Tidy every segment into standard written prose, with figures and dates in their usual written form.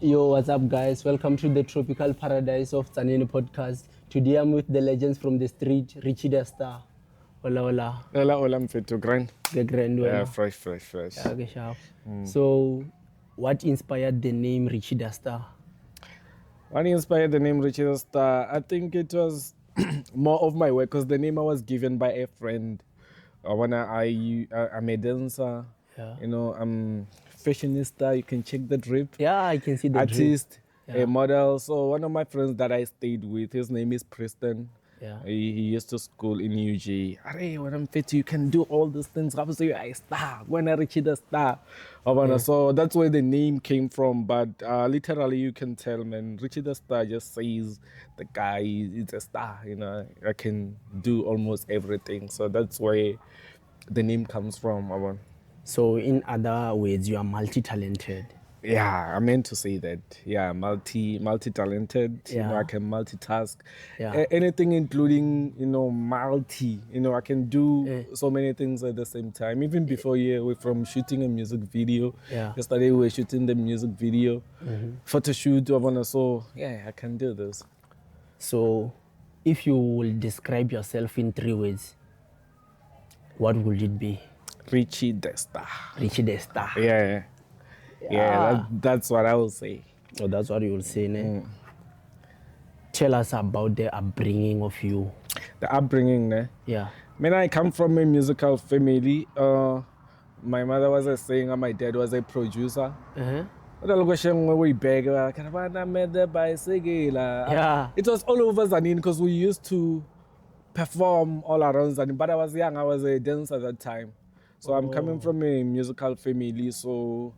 Yo, what's up, guys? Welcome to the tropical paradise of Tsaneni podcast. Today I'm with the legends from the street, Richy Da Star. Hola, hola. Hola, I'm fit to grind. The grand Yeah, winner. fresh. Yeah, okay, sharp. So, what inspired the name Richy Da Star? What inspired the name Richy Da Star? I think it was more of my work because the name I was given by a friend. I'm a dancer. Yeah. I'm fashionista. You can check the drip. Yeah, I can see the Artist, Yeah. a model. So one of my friends that I stayed with, his name is Preston. Yeah. He used to school in UG. Arey, when I'm fit, you can do all these things. Obviously, I star. When I reach the star. So that's where the name came from. But literally, you can tell, man, Richy Da Star just says the guy is a star. I can do almost everything. So that's where the name comes from. So, in other words, you are multi-talented. Yeah, I meant to say that. Yeah, multi-talented. Yeah. I can multitask. Yeah. Anything including, multi. I can do Eh. so many things at the same time. Even before we're from shooting a music video. Yeah. Yesterday we were shooting the music video. Photo shoot. So yeah, I can do this. So, if you will describe yourself in 3 words, what would it be? Richy Da Star. Richy Da Star. Yeah, that's what I will say. Oh, that's what you will say, ne? Tell us about the upbringing of you. The upbringing, ne? Yeah. I come from a musical family. My mother was a singer, my dad was a producer. But Yeah. it was all over Zanin because we used to perform all around Zanin. But I was young, I was a dancer at that time. So I'm coming from a musical family. So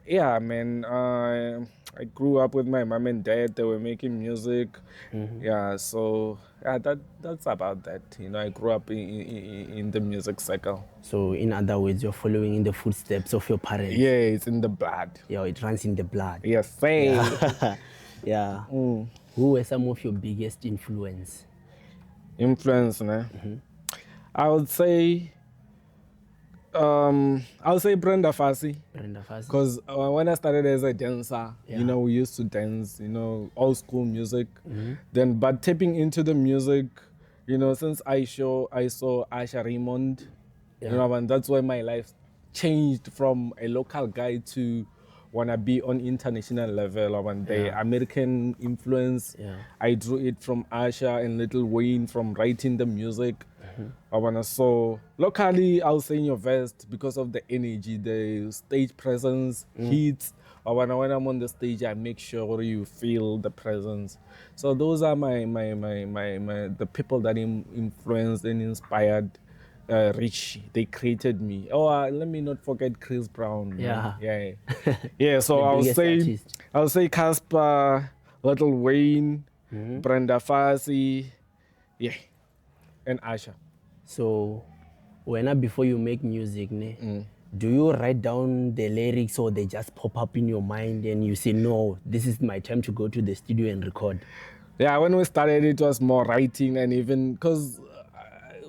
yeah, man, I grew up with my mom and dad. They were making music. Yeah, so yeah, that's about that. I grew up in the music cycle. So, in other words, you're following in the footsteps of your parents. Yeah, it's in the blood. Yeah, it runs in the blood. Yes, say. Yeah. Who were some of your biggest influence? Influence, ne? I would say Brenda Fassie. Brenda Fassie. Because when I started as a dancer, Yeah. we used to dance, old school music. Then, but tapping into the music, since I saw Asha Raymond, and that's why my life changed from a local guy to wanna be on international level. And the American influence, I drew it from Asha and Little Wayne from writing the music. So locally, I'll say in your vest because of the energy, the stage presence, hits. When I'm on the stage, I make sure you feel the presence. So those are my the people that influenced and inspired Rich. They created me. Let me not forget Chris Brown. Yeah. Yeah. So I'll say Casper, Little Wayne, Brenda Fassie, and Asha. So, before you make music, do you write down the lyrics or they just pop up in your mind and you say, no, this is my time to go to the studio and record? Yeah, when we started, it was more writing, and even because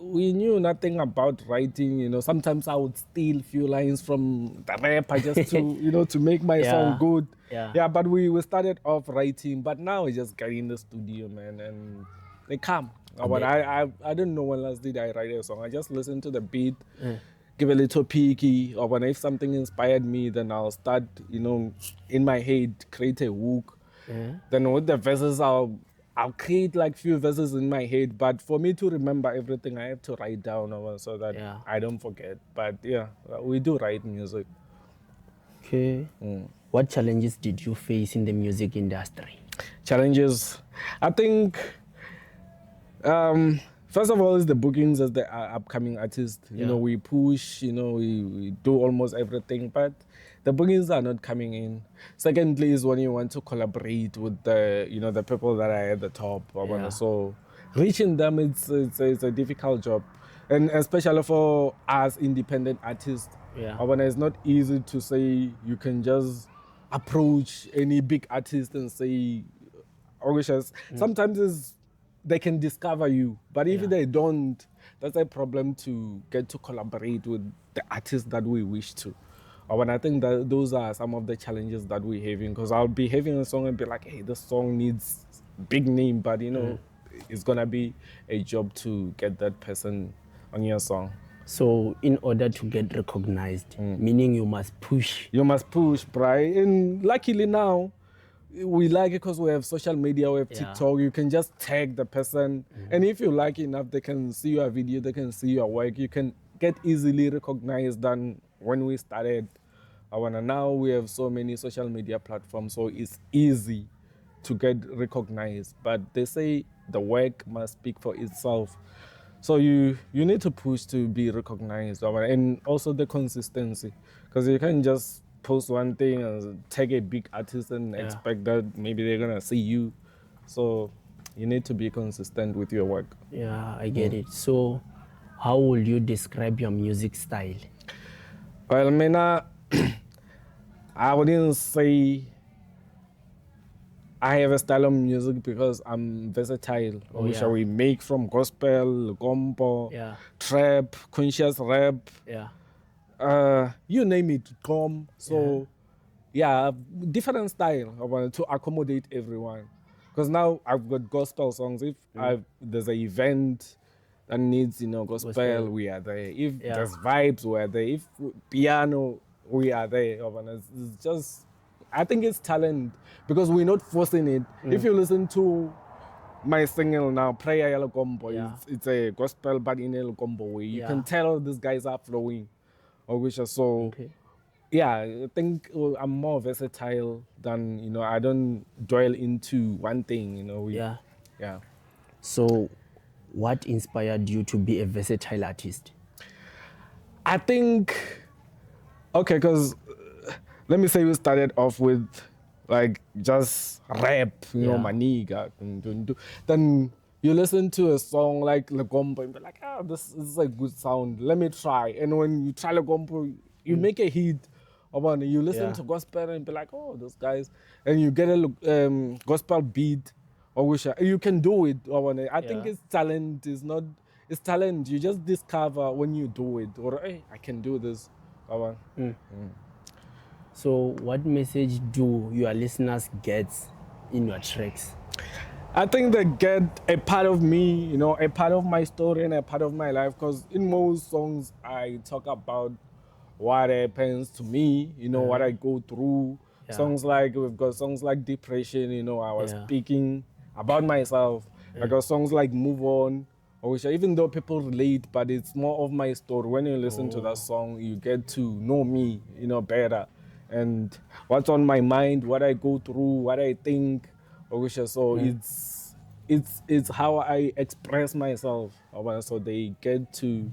we knew nothing about writing. Sometimes I would steal few lines from the rapper just to to make my song good. Yeah, but we started off writing, but now we just get in the studio, man, and they come. But I don't know when last did I write a song. I just listen to the beat, give a little peeky, or when if something inspired me, then I'll start, in my head, create a hook. Then with the verses, I'll create like few verses in my head. But for me to remember everything, I have to write down so that I don't forget. But yeah, we do write music. Okay. What challenges did you face in the music industry? Challenges, I think. First of all, is the bookings as the upcoming artist. We push, we do almost everything, but the bookings are not coming in. Secondly, is when you want to collaborate with the people that are at the top. So reaching them, it's a difficult job, and especially for us independent artists. It's not easy to say you can just approach any big artist and say, sometimes they can discover you, but if they don't, that's a problem to get to collaborate with the artists that we wish to. But I think that those are some of the challenges that we're having, because I'll be having a song and be like, hey, this song needs big name, but it's gonna be a job to get that person on your song. So in order to get recognized, meaning you must push. You must push, Bri. And luckily now, we like it because we have social media, we have TikTok. You can just tag the person. And if you like enough, they can see your video, they can see your work. You can get easily recognized than when we started. Now we have so many social media platforms, so it's easy to get recognized. But they say the work must speak for itself. So you need to push to be recognized, and also the consistency, because you can't just post one thing and tag a big artist and expect that maybe they're gonna see you. So you need to be consistent with your work. Yeah, I get it. So how will you describe your music style? Well, Mina, I wouldn't say I have a style of music because I'm versatile. Shall we make from gospel, gombo, trap, conscious rap, you name it, So different style to accommodate everyone. Because now I've got gospel songs. If there's an event that needs gospel, we are there. If there's vibes, we are there. If piano, we are there. It's just, I think it's talent, because we're not forcing it. If you listen to my single now, Prayer Yellow Combo, it's a gospel but in a combo way. You can tell these guys are flowing. I think I'm more versatile than, I don't dwell into one thing, So what inspired you to be a versatile artist? I think, because let me say we started off with like just rap, my nigga. Then you listen to a song like Legombo and be like, this is a good sound. Let me try. And when you try Legombo, you make a hit. You listen to gospel and be like, oh, those guys. And you get a gospel beat. You can do it. I think it's talent. It's talent. You just discover when you do it. Or, hey, I can do this. So what message do your listeners get in your tracks? I think they get a part of me, a part of my story and a part of my life, because in most songs I talk about what happens to me, what I go through. We've got songs like Depression, I was speaking about myself. I got songs like Move On, even though people relate, but it's more of my story. When you listen to that song, you get to know me, better. And what's on my mind, what I go through, what I think. So it's how I express myself. So they get to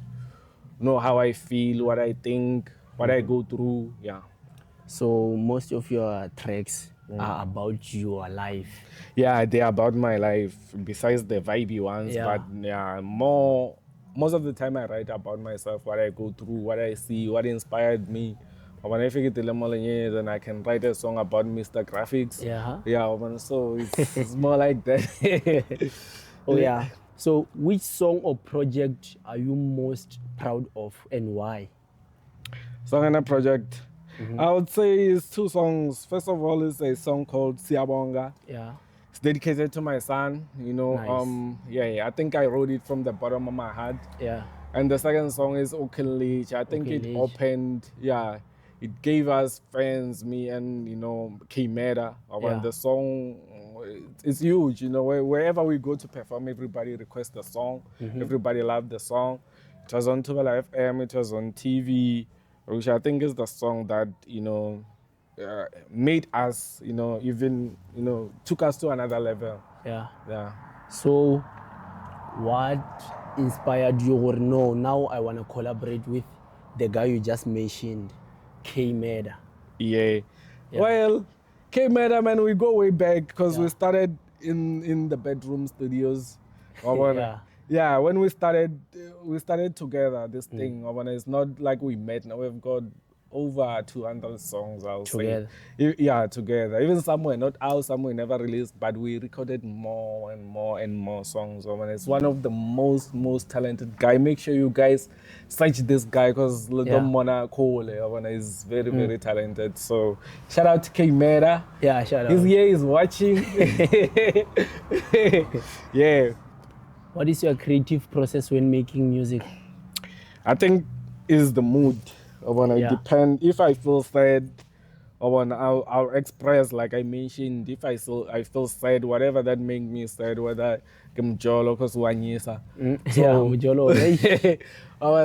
know how I feel, what I think, what I go through. So most of your tracks are about your life. Yeah, they're about my life, besides the vibey ones. But most of the time I write about myself, what I go through, what I see, what inspired me. When I figure then I can write a song about Mr. Graphics. So it's more like that. So which song or project are you most proud of and why? Song and a project. I would say it's two songs. First of all, it's a song called Siyabonga. It's dedicated to my son. Nice. I think I wrote it from the bottom of my heart. And the second song is Okenlich. I think it opened, it gave us fans, me and, K-Meta. The song, it's huge, wherever we go to perform, everybody requests the song. Everybody loved the song. It was on Tubala FM, it was on TV, which I think is the song that, made us, even, took us to another level. So what inspired you, or no, now I want to collaborate with the guy you just mentioned, K-Meta? Well, K-Meta, man, we go way back, because we started in the bedroom studios. When we started together, this thing. It's not like we met. Now we've got over 200 songs, I'll Together. say. Yeah, together. Even some were not out, some were never released, but we recorded more and more and more songs. I mean, it's one of the most talented guy. Make sure you guys search this guy because Mona Cole is very, very talented. So shout out to K Mera. Yeah, shout out. He's here, he's watching. Yeah. What is your creative process when making music? I think is the mood. It depend. If I feel sad, I'll express like I mentioned. If I feel sad, whatever that make me sad, whether I'm jolo cause wanyisa.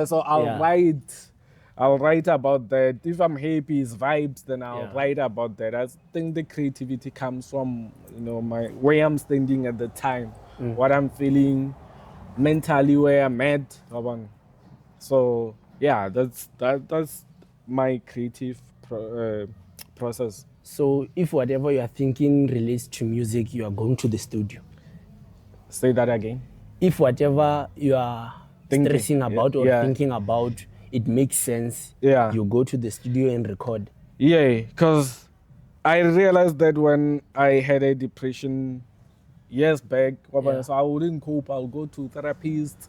So I'll write about that. If I'm happy, it's vibes, then I'll write about that. I think the creativity comes from my where I'm standing at the time, what I'm feeling mentally, where I'm at. So yeah, that's my creative process. So if whatever you are thinking relates to music, you are going to the studio. Say that again. If whatever you are stressing about or thinking about, it makes sense, you go to the studio and record. Yeah, because I realized that when I had a depression years back, so I wouldn't cope. I'll go to therapists.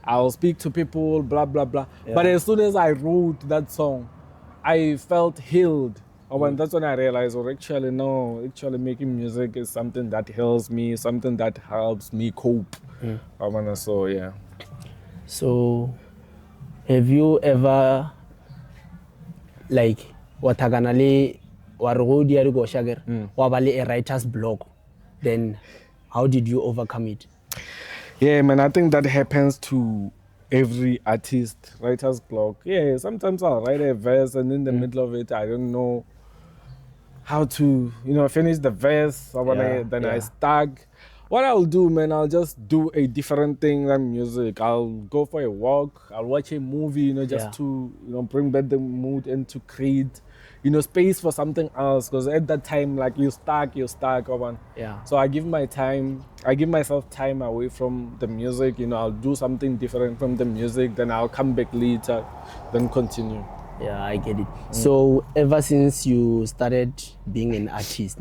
I'll speak to people, blah, blah, blah. But as soon as I wrote that song, I felt healed. That's when I realized, actually making music is something that heals me, something that helps me cope. So, yeah. So, have you ever, like, wataganale warugodi yarugo shager, wabale a writer's block? Then, how did you overcome it? Yeah, man, I think that happens to every artist, writer's block. Yeah, sometimes I'll write a verse and in the middle of it, I don't know how to, finish the verse. I stuck. What I'll do, man, I'll just do a different thing than music. I'll go for a walk. I'll watch a movie, just to, bring back the mood and to create, space for something else. Because at that time, like you're stuck. So I give myself time away from the music. I'll do something different from the music. Then I'll come back later, then continue. Yeah, I get it. So ever since you started being an artist,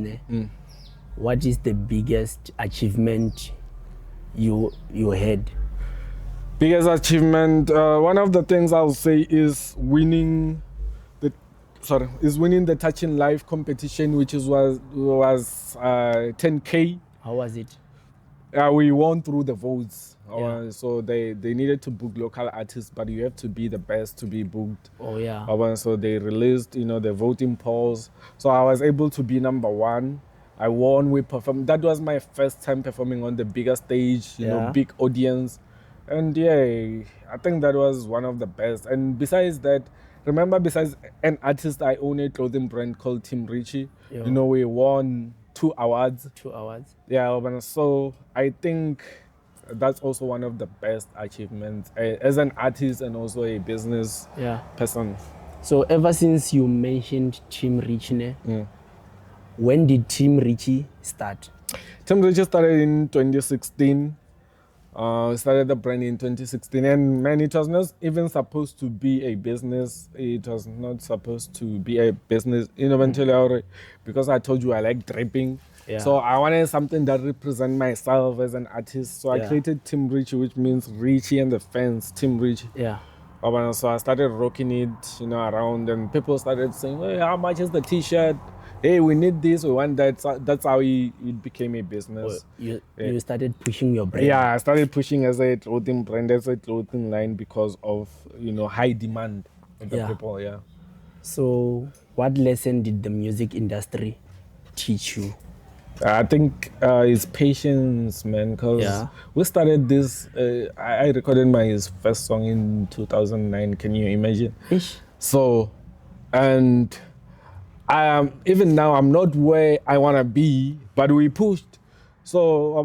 what is the biggest achievement you had? Biggest achievement, one of the things I'll say is winning the Touching Life competition, which was 10K. How was it? We won through the votes. So they needed to book local artists, but you have to be the best to be booked. So they released, the voting polls. So I was able to be number one. I won. We performed. That was my first time performing on the bigger stage, big audience. And I think that was one of the best. And besides that, besides an artist, I own a clothing brand called Team Richy. We won 2 awards. 2 awards? Yeah, so I think that's also one of the best achievements as an artist and also a business person. So ever since you mentioned Team Richy, when did Team Richy start? Team Richy started in 2016. Started the brand in 2016, and man, it was not even supposed to be a business. It was not supposed to be a business eventually, because I told you I like dripping. So I wanted something that represents myself as an artist. So I created Team Richy, which means Richy and the fans, Team Richy. So I started rocking it, around, and people started saying, "Hey, how much is the T-shirt? Hey, we need this, we want that." So that's how it became a business. You started pushing your brand. Yeah, I started pushing as a clothing brand, as a clothing line, because of high demand of the people. So what lesson did the music industry teach you? I think it's patience, man, because we started this, I recorded my first song in 2009, can you imagine? So, and even now I'm not where I want to be, but we pushed. So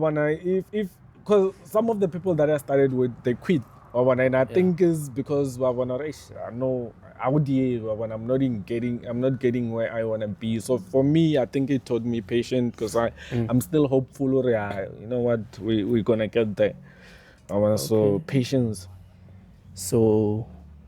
because some of the people that I started with, they quit. And I think is because when I'm not getting where I want to be. So for me, I think it taught me patience, because I'm still hopeful. You know what, we're gonna get there. So patience. So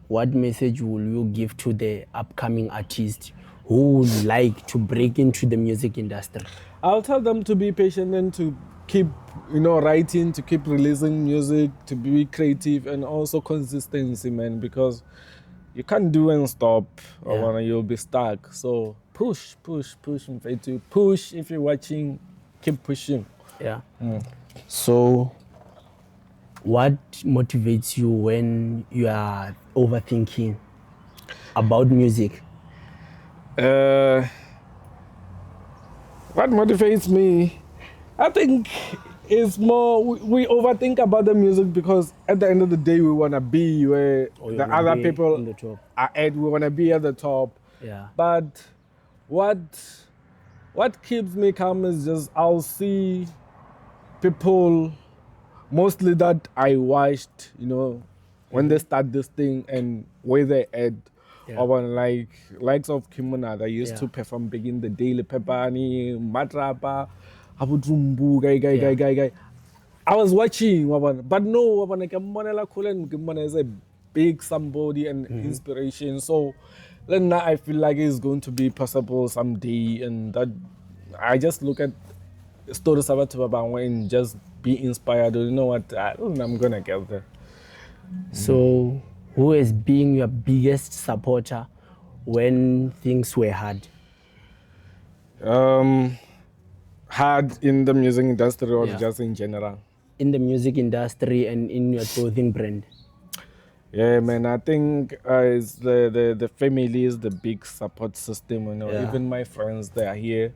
what message will you give to the upcoming artists who would like to break into the music industry? I'll tell them to be patient and to keep, writing, to keep releasing music, to be creative, and also consistency, man, because you can't do and stop, or you'll be stuck. So push, in fact, to push. If you're watching, keep pushing. Yeah. So what motivates you when you are overthinking about music? What motivates me, I think, is more we overthink about the music because at the end of the day we want to be where the other people are at. We want to be at the top. Yeah. But what keeps me calm is just I'll see people mostly that I watched, when they start this thing and where they at. Or likes of Kimona that used to perform big in the Daily Pepani, Matrapa, Abutumbu, guy. I was watching, but no, Kimona is a big somebody and inspiration. So then I feel like it's going to be possible someday, and that I just look at stories about Baba and just be inspired. You know what? I'm gonna get there. So, who is being your biggest supporter when things were hard? Hard in the music industry or just in general? In the music industry and in your clothing brand. Yeah, man, I think it's the family is the big support system. Even my friends, they are here.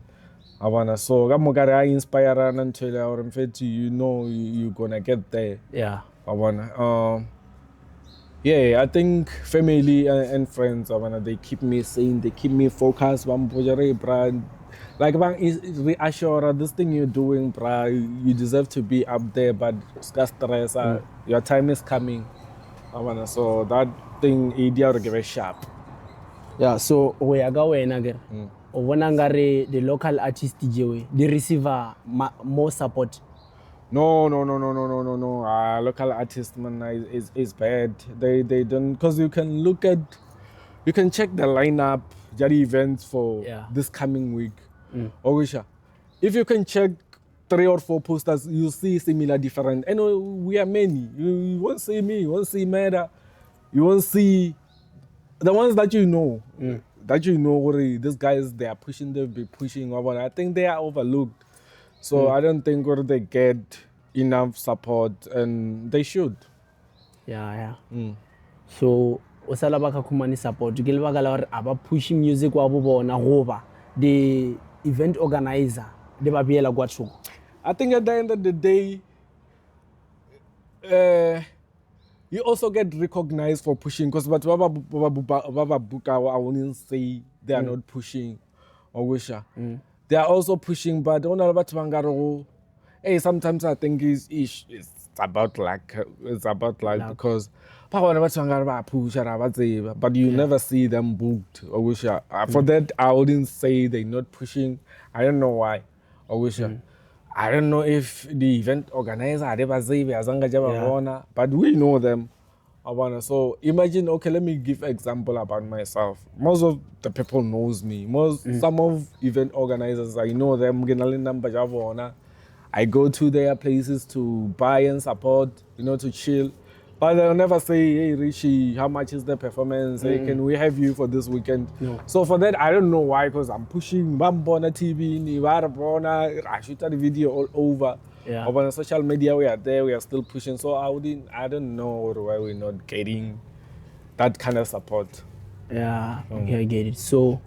I wanna I inspire and tell you're gonna get there. Yeah. I think family and friends, they keep me sane, they keep me focused. Like, is reassure this thing you're doing, you deserve to be up there, but stress, your time is coming. So that thing, idea to give a sharp. Yeah, so we are going again. The local artist DJ, they receive more support. No. Local artist, man, is bad. They don't, because you can check the lineup, the events for this coming week. Ogisha, if you can check 3 or 4 posters, you see similar different. And we are many. You won't see me, you won't see Meda, you won't see the ones that you know. These guys, they are pushing, they'll be pushing over. I think they are overlooked. So I don't think they get enough support, and they should. Yeah. So osala baka kumani support ke lebaka la hore aba push music wa bo bona goba the event organizer de ba biela kwa thoko. I think at the end of the day, you also get recognized for pushing, because but Baba Buka, I wouldn't say they are not pushing or wisha. They are also pushing, but sometimes I think it's about luck. It's about luck because but you never see them booked. For that, I wouldn't say they're not pushing. I don't know why. I don't know if the event organizer, but we know them. So imagine, okay, let me give an example about myself. Most of the people knows me. Some of event organizers, I know them. I go to their places to buy and support, to chill. But they'll never say, hey, Richy, how much is the performance? Hey, can we have you for this weekend? No. So for that, I don't know why, because I'm pushing Bambona TV, I shoot the video all over. Yeah. On social media, we are there, we are still pushing. So I don't know why we're not getting that kind of support. Yeah, okay, I get it. So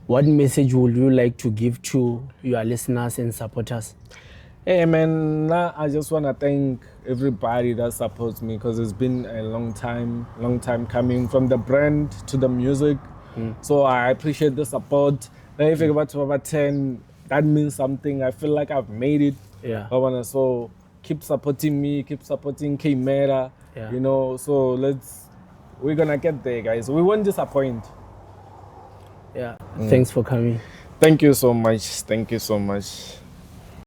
what message would you like to give to your listeners and supporters? Hey man, I just want to thank everybody that supports me, because it's been a long time coming, from the brand to the music. So I appreciate the support. If you got to over 10, that means something. I feel like I've made it. Yeah. So keep supporting me, keep supporting K-Mera. Yeah. So we're gonna get there, guys. We won't disappoint. Yeah. Thanks for coming. Thank you so much.